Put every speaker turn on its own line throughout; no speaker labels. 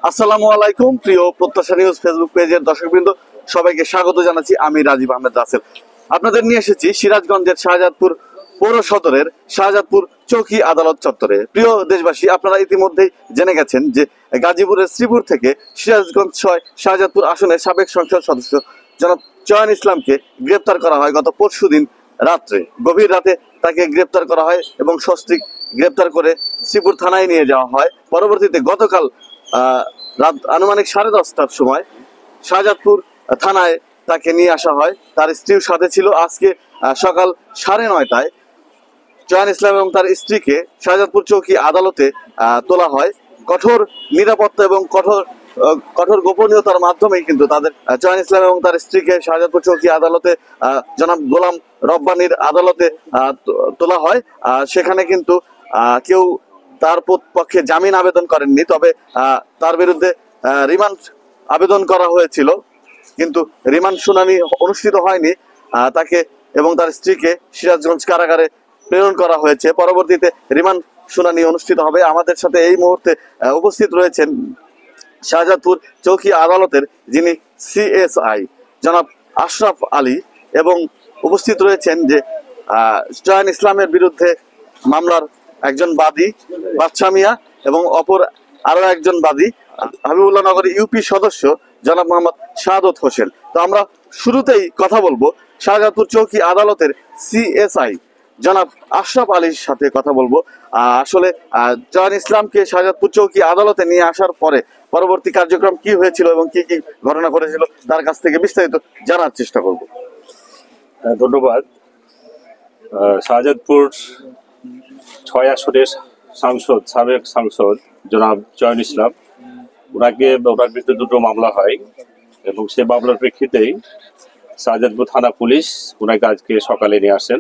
আসসালামু আলাইকুম প্রিয় প্রত্যাশা নিউজ ফেসবুক পেজের দর্শকবৃন্দ, সবাইকে স্বাগত জানাচ্ছি। আমি রাজীব আহমেদ রাসেল। আপনাদের নিয়ে এসেছি সিরাজগঞ্জের শাহজাদপুর পৌর সদরের শাহজাদপুর চৌকি আদালত চত্বরে। প্রিয় দেশবাসী, আপনারা ইতিমধ্যেই জেনে গেছেন যে গাজীপুরের শ্রীপুর থেকে সিরাজগঞ্জ 6 শাহজাদপুর আসনের সাবেক সংসদ সদস্য জনাব চয়ন ইসলামকে গ্রেপ্তার করা হয় গত পরশুদিন রাত্রে। গভীর রাতে তাকে গ্রেপ্তার করা হয় এবং সস্ত্রীক গ্রেপ্তার করে শ্রীপুর থানায় নিয়ে যাওয়া হয়। পরবর্তীতে গতকাল রাত আনুমানিক 10:30টার সময় শাহজাদপুর থানায় তাকে নিয়ে আসা হয়। তার স্ত্রীর সাথে ছিল। আজকে সকাল 9:30টায় চয়ন ইসলাম এবং তার স্ত্রীকে শাহজাদপুর চৌকি আদালতে তোলা হয়। কঠোর নিরাপত্তা এবং কঠোর গোপনীয়তার মাধ্যমেই কিন্তু তাদের চয়ন ইসলাম এবং তার স্ত্রীকে শাহজাদপুর চৌকি আদালতে জনাব গোলাম রব্বানির আদালতে তোলা হয়। সেখানে কিন্তু কেউ তার পক্ষে জামিন আবেদন করেননি, তবে তার বিরুদ্ধে রিমান্ড আবেদন করা হয়েছিল, কিন্তু রিমান্ড শুনানি অনুষ্ঠিত হয়নি। তাকে এবং তার স্ত্রীকে সিরাজগঞ্জ কারাগারে প্রেরণ করা হয়েছে। পরবর্তীতে রিমান্ড শুনানি অনুষ্ঠিত হবে। আমাদের সাথে এই মুহূর্তে উপস্থিত রয়েছেন শাহজাদপুর চৌকি আদালতের যিনি সিএসআই জনাব আশরাফ আলী, এবং উপস্থিত রয়েছেন যে চয়ন ইসলামের বিরুদ্ধে মামলার একজন বাদী বাদশা মিয়া এবং অপর আরো একজন বাদী হাবিবুল্লাহ নগর ইউপি সদস্য জনাব মোহাম্মদ শাহাদত হোসেন। তো আমরা শুরুতেই কথা বলবো শাহজাদপুর চৌকি আদালতের সিএসআই জনাব আশরাফ আলীর সাথে কথা বলবো। আসলে চয়ন ইসলামকে শাহজাদপুর চৌকি আদালতে নিয়ে আসার পরে পরবর্তী কার্যক্রম কি হয়েছিল এবং কি কি ঘটনা ঘটেছিল তার কাছ থেকে বিস্তারিত জানার চেষ্টা করব।
ধন্যবাদ। শাহজাদপুর 6 আসনের সাবেক সাংসদ জনাব চয়ন ইসলাম, ওনার বিরুদ্ধে দুটো মামলা হয় এবং সে মামলার প্রেক্ষিতেই শাহজাদপুর থানা পুলিশ ওনাকে আজকে সকালে নিয়ে আসেন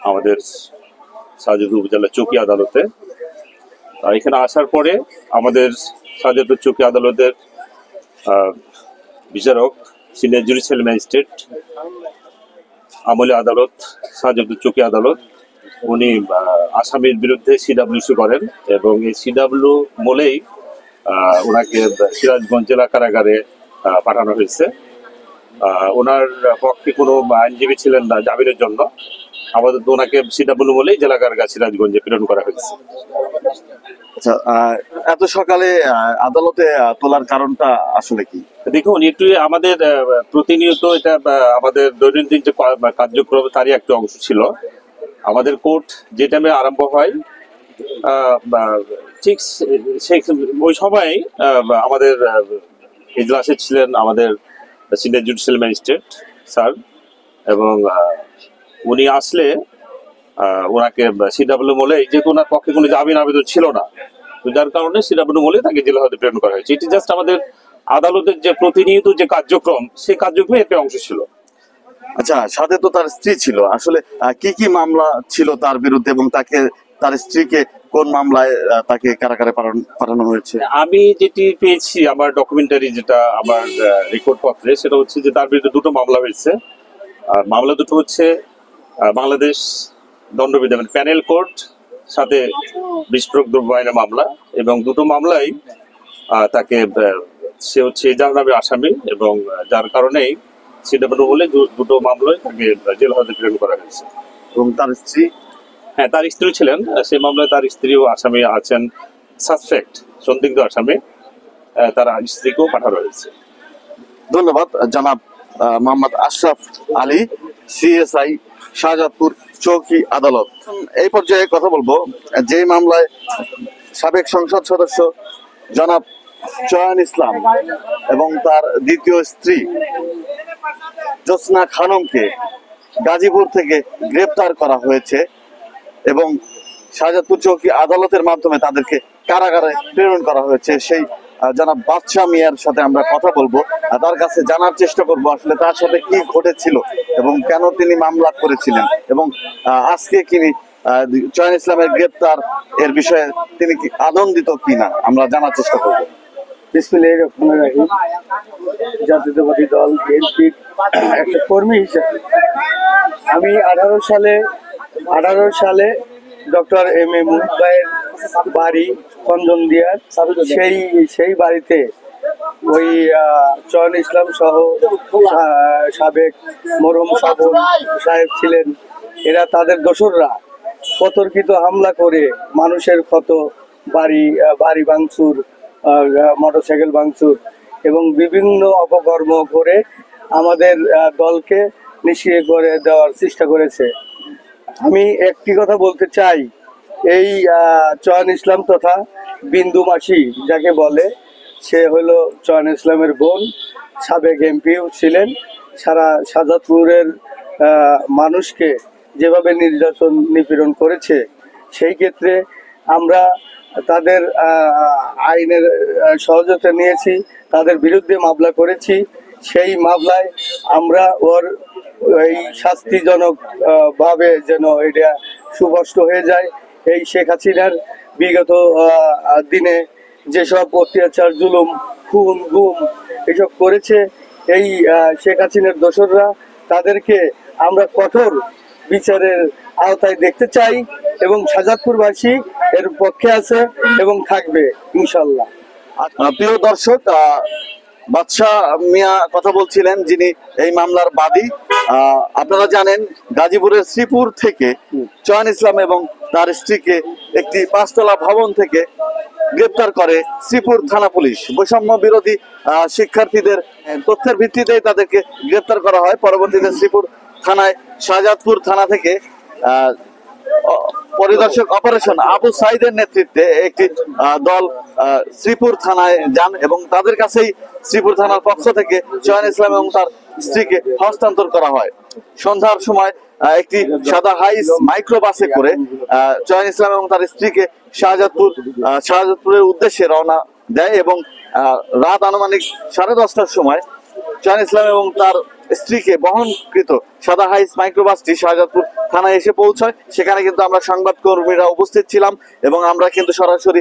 আমাদের শাহজাদপুর উপজেলা চৌকি আদালতে। এখানে আসার পরে আমাদের শাহজাদপুর চৌকি আদালতের বিচারক সিনিয়র জুডিশিয়াল ম্যাজিস্ট্রেট আমলি আদালত শাহজাদপুর চৌকি আদালত, উনি আসামির বিরুদ্ধে সিডাব্লিউসি করেন এবং এই সিডাব্লিউ মোলেই ওনাকে সিরাজগঞ্জ জেলা কারাগারে পাঠানো হয়েছে। ওনার পক্ষে কোনো আইনজীবী ছিলেন না জামিনের জন্য, আমাদের ওনাকে সিডাব্লিউ মোলেই জেলা কারাগার সিরাজগঞ্জে প্রেরণ করা হয়েছে।
আচ্ছা, এত সকালে আদালতে তোলার কারণটা আসলে কি?
দেখুন, একটু আমাদের প্রতিনিয়ত এটা আমাদের দৈনন্দিন যে কার্যক্রম তারই একটা অংশ ছিল। আমাদের কোর্ট যে টাইমে আরম্ভ হয় ঠিক ওই সময় আমাদের এজলাসে ছিলেন আমাদের সিনিয়র জুডিশিয়াল ম্যাজিস্ট্রেট স্যার, এবং উনি আসলে ওনাকে সিডাব্লিউ মোলে, যেহেতু ওনার পক্ষে কোনো জামিন আবেদন ছিল না, যার কারণে সিডাব্লিউ মোলে তাকে জেলা হাজতে প্রেরণ করা হয়েছে। এটি জাস্ট আমাদের আদালতের যে প্রতিনিয়ত যে কার্যক্রম, সেই কার্যক্রমের একটা অংশ ছিল।
আচ্ছা, সাথে তো তার স্ত্রী ছিল। আসলে কি কি মামলা ছিল তার বিরুদ্ধে এবং তার স্ত্রীকে কোন মামলায় তাকে কারাগারে পাঠানো হয়েছে?
আমি যেটি পেয়েছি আমার ডকুমেন্টারি, যেটা আমার রেকর্ড পত্রে, সেটা হচ্ছে যে তার বিরুদ্ধে দুটো মামলা হয়েছে। মামলা দুটো হচ্ছে বাংলাদেশ দণ্ডবিধি প্যানেল কোর্ট সাথে বিস্ফোরক দ্রব্য আইনের মামলা, এবং দুটো মামলাই তাকে সে হচ্ছে এজাহার নামে আসামি, এবং যার কারণেই সিডাব্লিউ বলে দুটো মামলায় তাকে জেল হাজতে প্রেরণ করা হয়েছে।
এবং তার স্ত্রী?
হ্যাঁ, তার স্ত্রী ছিলেন সেই মামলায়, তার স্ত্রীও আসামি আছেন, সাসপেক্ট সন্দিগ্ধ আসামি, তার স্ত্রীকেও পাঠানো হয়েছে।
ধন্যবাদ জনাব মোহাম্মদ আশরাফ আলী, সিএসআই শাহজাদপুর চৌকি আদালত। এই পর্যায়ে কথা বলবো যে মামলায় সাবেক সংসদ সদস্য জনাব চয়ন ইসলাম এবং তার দ্বিতীয় স্ত্রী জোসনা খানমকে গাজীপুর থেকে গ্রেপ্তার করা হয়েছে এবং শাহজাদপুর চৌকি আদালতের মাধ্যমে তাদেরকে কারাগারে প্রেরণ করা হয়েছে। সেই জনাব বাদশা মিয়ার সাথে আমরা কথা বলবো, তার কাছে জানার চেষ্টা করব আসলে তার সাথে কি ঘটেছিল এবং কেন তিনি মামলা করেছিলেন, এবং আজকে তিনি চয়ন ইসলামের গ্রেপ্তার এর বিষয়ে তিনি কি আনন্দিত কিনা আমরা জানার চেষ্টা করবো।
বিসমিল্লাহির রহমানির রহিম। জাতীয়তাবাদী দল বিএনপির একটা কর্মী হিসেবে আমি 18 সালে ডক্টর এম এ মুহিত ভাইয়ের বাড়ি খঞ্জন দিয়ার সেই বাড়িতে ওই চয়ন ইসলাম সহ সাবেক মরহুম সাবন সাহেব ছিলেন। এরা তাদের দোসররা কতর্কিত হামলা করে মানুষের ক্ষত, বাড়ি ভাঙচুর, মোটরসাইকেল ভাঙচুর এবং বিভিন্ন অপকর্ম করে আমাদের দলকে নিষ্ক্রিয় করে দেওয়ার চেষ্টা করেছে। আমি একটি কথা বলতে চাই, এই চয়ন ইসলাম তথা বিন্দু মাসি যাকে বলে, সে হলো চয়ন ইসলামের বোন, সাবেক এমপিও ছিলেন। সারা শাহজাদপুরের মানুষকে যেভাবে নির্যাতন নিপীড়ন করেছে, সেই ক্ষেত্রে আমরা তাদের আইনের সহযোগিতা নিয়েছি, তাদের বিরুদ্ধে মামলা করেছি। সেই মামলায় আমরা ওর এই শাস্তিজনক ভাবে যেন এটা সুস্পষ্ট হয়ে যায়। এই শেখ হাসিনার বিগত দিনে যেসব অত্যাচার, জুলুম, খুন, গুম এসব করেছে এই শেখ হাসিনার দোসররা, তাদেরকে আমরা কঠোর বিচারের আওতায় দেখতে চাই এবং শাহজাদপুরবাসী এর পক্ষে আছে এবং থাকবে ইনশাল্লাহ।
প্রিয় দর্শক, বাদশাহ মিয়া কথা বলছিলেন, যিনি এই মামলার বাদী। আপনারা জানেন, গাজীপুরের শ্রীপুর থেকে চয়ন ইসলাম এবং তার স্ত্রীকে একটি 5 তলা ভবন থেকে গ্রেপ্তার করে শ্রীপুর থানা পুলিশ। বৈষম্য বিরোধী শিক্ষার্থীদের তথ্যের ভিত্তিতে তাদেরকে গ্রেপ্তার করা হয়। পরবর্তীতে শ্রীপুর থানায় শাহজাদপুর থানা থেকে পরিদর্শক অপারেশন আবু সাইদের নেতৃত্বে একটি দল শ্রীপুর থানায় যান এবং তাদের কাছেই শ্রীপুর থানার পক্ষ থেকে চয়ন ইসলাম এবং তার স্ত্রীকে হস্তান্তর করা হয়। সন্ধ্যার সময় একটি সাদা হাইস মাইক্রো বাসে করে চয়ন ইসলাম এবং তার স্ত্রীকে শাহজাদপুরের উদ্দেশ্যে রওনা দেয় এবং রাত আনুমানিক 10:30টার সময় চয়ন ইসলাম এবং তার স্ত্রীকে বহনকৃত সাদা হাইস মাইক্রোবাসটি শাহজাদপুর থানায় এসে পৌঁছায়। সেখানে কিন্তু আমরা সংবাদকর্মীরা উপস্থিত ছিলাম এবং আমরা কিন্তু সরাসরি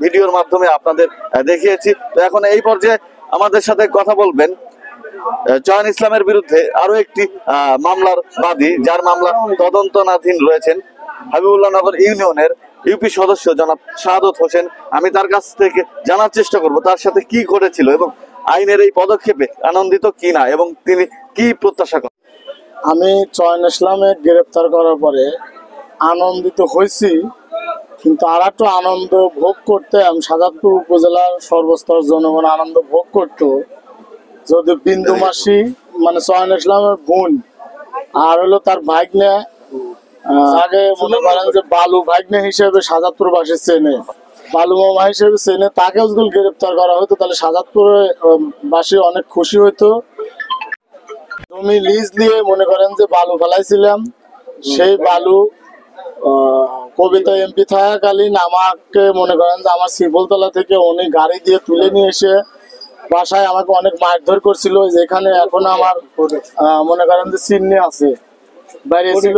ভিডিওর মাধ্যমে আপনাদের দেখিয়েছি। তো এখন এই পর্যায়ে আমাদের সাথে কথা বলবেন চয়ন ইসলামের বিরুদ্ধে আরো একটি মামলার বাদী, যার মামলা তদন্তনাধীন রয়েছেন, হাবিবুল্লাহ নগর ইউনিয়নের ইউপি সদস্য জনাব শাহাদত হোসেন। আমি তার কাছ থেকে জানার চেষ্টা করব তার সাথে কি ঘটেছিল এবং আইনের এই পদক্ষেপে আনন্দিত কি না এবং তিনি কি প্রত্যাশা করেন।
আমি চয়ন ইসলামে গ্রেপ্তার করার পরে আনন্দিত হয়েছি, কিন্তু আর একটু আনন্দ ভোগ করতে শাহজাদপুর উপজেলার সর্বস্তর জনগণ আনন্দ ভোগ করত যদি বিন্দু মাসি মানে চয়ন ইসলামের বোন আর হলো তার ভাগ্নে, আগে মনে করেন যে বালু ভাগ্নে হিসেবে শাহজাদপুরবাসী চেনে, বালু মামা হিসেবে চেনে, তাকেও যদি গ্রেপ্তার করা হতো তাহলে শাহজাদপুরে বাসী অনেক খুশি হইতো। জমি লিজ দিয়ে মনে করেন যে বালু ফেলাইছিলাম, সেই বালু কবিতা এমপি থাকাকালীন আমাকে মনে করেন যে আমার শিবলতলা থেকে উনি গাড়ি দিয়ে তুলে নিয়ে এসে বাসায় আমাকে অনেক মারধর করছিল। যেখানে এখন আমার মনে করেন যে চিহ্ন আছে, বাইরে ছিল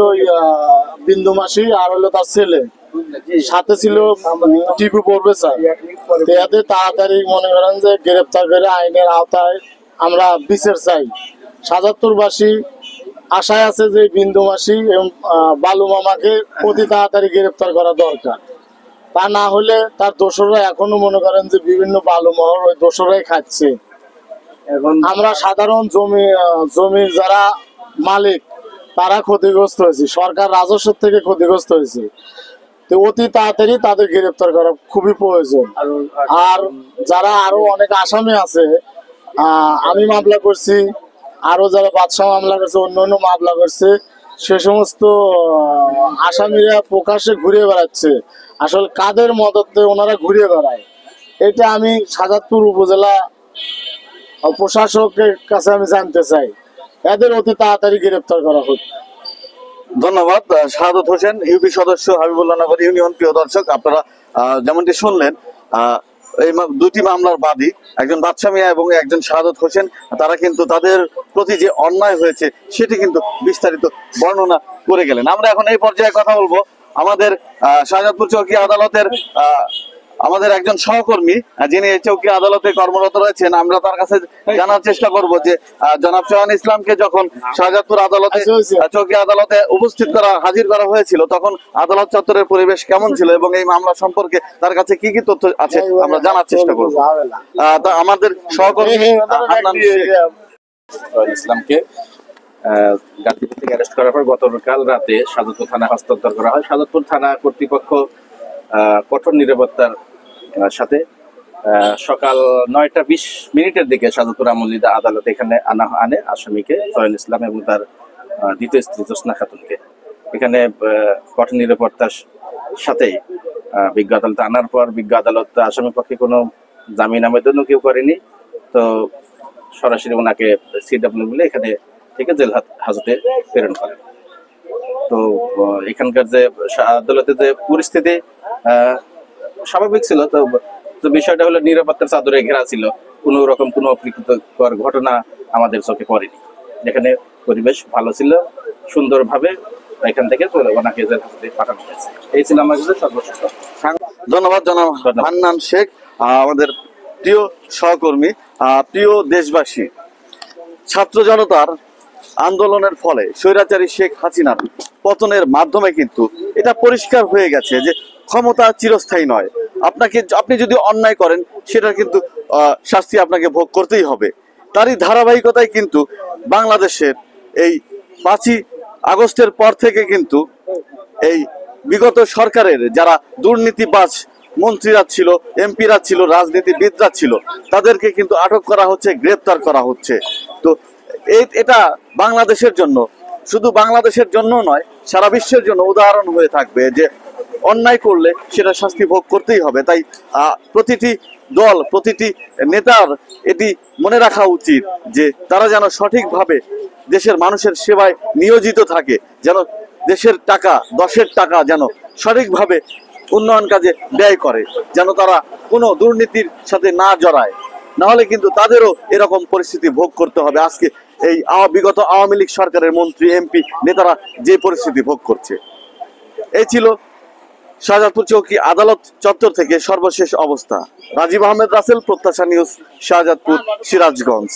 বিন্দু মাসি আর হলো তার ছেলে, সাথে ছিল টিপু পড়বে স্যার। এতে তাড়াতাড়ি মনে করেন যে গ্রেপ্তার করে আইনের আওতায় আমরা বিচার চাই। শাহজাদপুরবাসী আশায় আছে যে বিন্দু মাসি এবং বালু মামাকে অতি তাড়াতাড়ি গ্রেপ্তার করা দরকার। তা না হলে তার দোসররা এখনো মনে করেন যে বিভিন্ন বালু মহল ওই দোসররাই খাচ্ছে। এখন আমরা সাধারণ জমির যারা মালিক তারা ক্ষতিগ্রস্ত হয়েছে, সরকার রাজস্ব থেকে ক্ষতিগ্রস্ত হয়েছে। তো অতি তাড়াতাড়ি তাদের গ্রেপ্তার করা খুবই প্রয়োজন। আর যারা আরো অনেক আসামি আছে, আমি মামলা করছি, আরো যারা বাদশা মামলা করছে, অন্য মামলা করছে, সে সমস্ত আসামিরা প্রকাশ্যে ঘুরে বেড়াচ্ছে। আসলে কাদের মদতে ওনারা ঘুরে বেড়ায়, এটা আমি শাহজাদপুর উপজেলা প্রশাসকের কাছে আমি জানতে চাই। এদের অতি তাড়াতাড়ি গ্রেপ্তার করা হোক।
ধন্যবাদ শাহাদত হোসেন, ইউপি সদস্য, হাবিবুল্লাহ নগর ইউনিয়ন। প্রিয় দর্শক, আপনারা যেমনটি শুনলেন, এই দুটি মামলার বাদী, একজন বাদশা মিয়া এবং একজন শাহাদত হোসেন, তারা কিন্তু তাদের প্রতি যে অন্যায় হয়েছে সেটি কিন্তু বিস্তারিত বর্ণনা করে গেলেন। আমরা এখন এই পর্যায়ে কথা বলবো আমাদের শাহজাদপুর চৌকি আদালতের আমাদের একজন সহকর্মী যিনি এই চৌকি আদালতে কর্মরত রয়েছেন, আমরা তার কাছে জানার চেষ্টা করব যে জনাব চয়ন ইসলামকে যখন শাহজাদপুর আদালতে চৌকি আদালতে হাজির করা হয়েছিল, তখন আদালত চত্বরের পরিবেশ কেমন ছিল এবং এই মামলা সম্পর্কে তার কাছে কি কি তথ্য আছে আমরা জানার চেষ্টা করব। তা আমাদের সহকর্মী হান্নান শেখ।
চয়ন ইসলামকে গাজীপুর থেকে অ্যারেস্ট করার পর গতকাল রাতে সাজাদপুর থানায় হস্তান্তর করা হয়। সাজাদপুর থানা কর্তৃপক্ষ কঠোর নিরাপত্তার সাথে সকাল 9টা 20 মিনিটের দিকে সাজাদপুর আমলিদা আদালত এখানে আনে আসামিকে চয়ন ইসলাম এবং তার দ্বিতীয় স্ত্রী জোসনা খাতুনকে। এখানে কঠোর নিরাপত্তার সাথেই বিজ্ঞ আদালতে আনার পর বিজ্ঞ আদালত আসামি পক্ষে কোনো জামিন আবেদনও কেউ করেনি, তো সরাসরি ওনাকে সিডব্লিউ বলে এখানে থেকে জেল হাজতে প্রেরণ করে। তো এখানকার যে আদালতের যে পরিস্থিতি স্বাভাবিক ছিল, তো বিষয়টা হলো নিরাপত্তার চাদরে ঘেরা ছিল, কোনো রকম কোনো অপ্রীতিকর ঘটনা আমাদের চোখে পড়েনি। এখানে পরিবেশ ভালো ছিল, সুন্দরভাবে এখান থেকে ওনাকে জেল হাজতে পাঠানো হয়েছে। এই ছিল আমার কাছে সর্বশেষ।
ধন্যবাদ জনাব হান্নান শেখ। আমাদের প্রিয় সহকর্মী, প্রিয় দেশবাসী, ছাত্র জনতার আন্দোলনের ফলে স্বৈরাচারী শেখ হাসিনার পতনের মাধ্যমে কিন্তু এটা পরিষ্কার হয়ে গেছে যে ক্ষমতা চিরস্থায়ী নয়। আপনি যদি অন্যায় করেন সেটা কিন্তু শাস্তি আপনাকে ভোগ করতেই হবে। তারই ধারাবাহিকতায় কিন্তু বাংলাদেশের এই 5ই আগস্টের পর থেকে কিন্তু এই বিগত সরকারের যারা দুর্নীতিবাজ মন্ত্রীরা ছিল, এমপিরা ছিল, রাজনীতিবিদরা ছিল, তাদেরকে কিন্তু আটক করা হচ্ছে, গ্রেপ্তার করা হচ্ছে। তো এটা বাংলাদেশের জন্য, শুধু বাংলাদেশের জন্য নয়, সারা বিশ্বের জন্য উদাহরণ হয়ে থাকবে যে অন্যায় করলে সেটা শাস্তি ভোগ করতেই হবে। তাই প্রতিটি দল, প্রতিটি নেতার এটি মনে রাখা উচিত যে তারা যেন সঠিকভাবে দেশের মানুষের সেবায় নিয়োজিত থাকে, যেন দেশের টাকা, দশের টাকা যেন সঠিকভাবে উন্নয়ন কাজে ব্যয় করে, যেন তারা কোনো দুর্নীতির সাথে না জড়ায়। নাহলে কিন্তু তাদেরও এরকম পরিস্থিতি ভোগ করতে হবে আজকে এই বিগত আওয়ামী লীগ সরকারের মন্ত্রী, এমপি, নেতারা যে পরিস্থিতি ভোগ করছে। এই ছিল শাহজাদপুর চৌকি আদালত চত্বর থেকে সর্বশেষ অবস্থা। রাজীব আহমেদ রাসেল, প্রত্যাশা নিউজ, শাহজাদপুর, সিরাজগঞ্জ।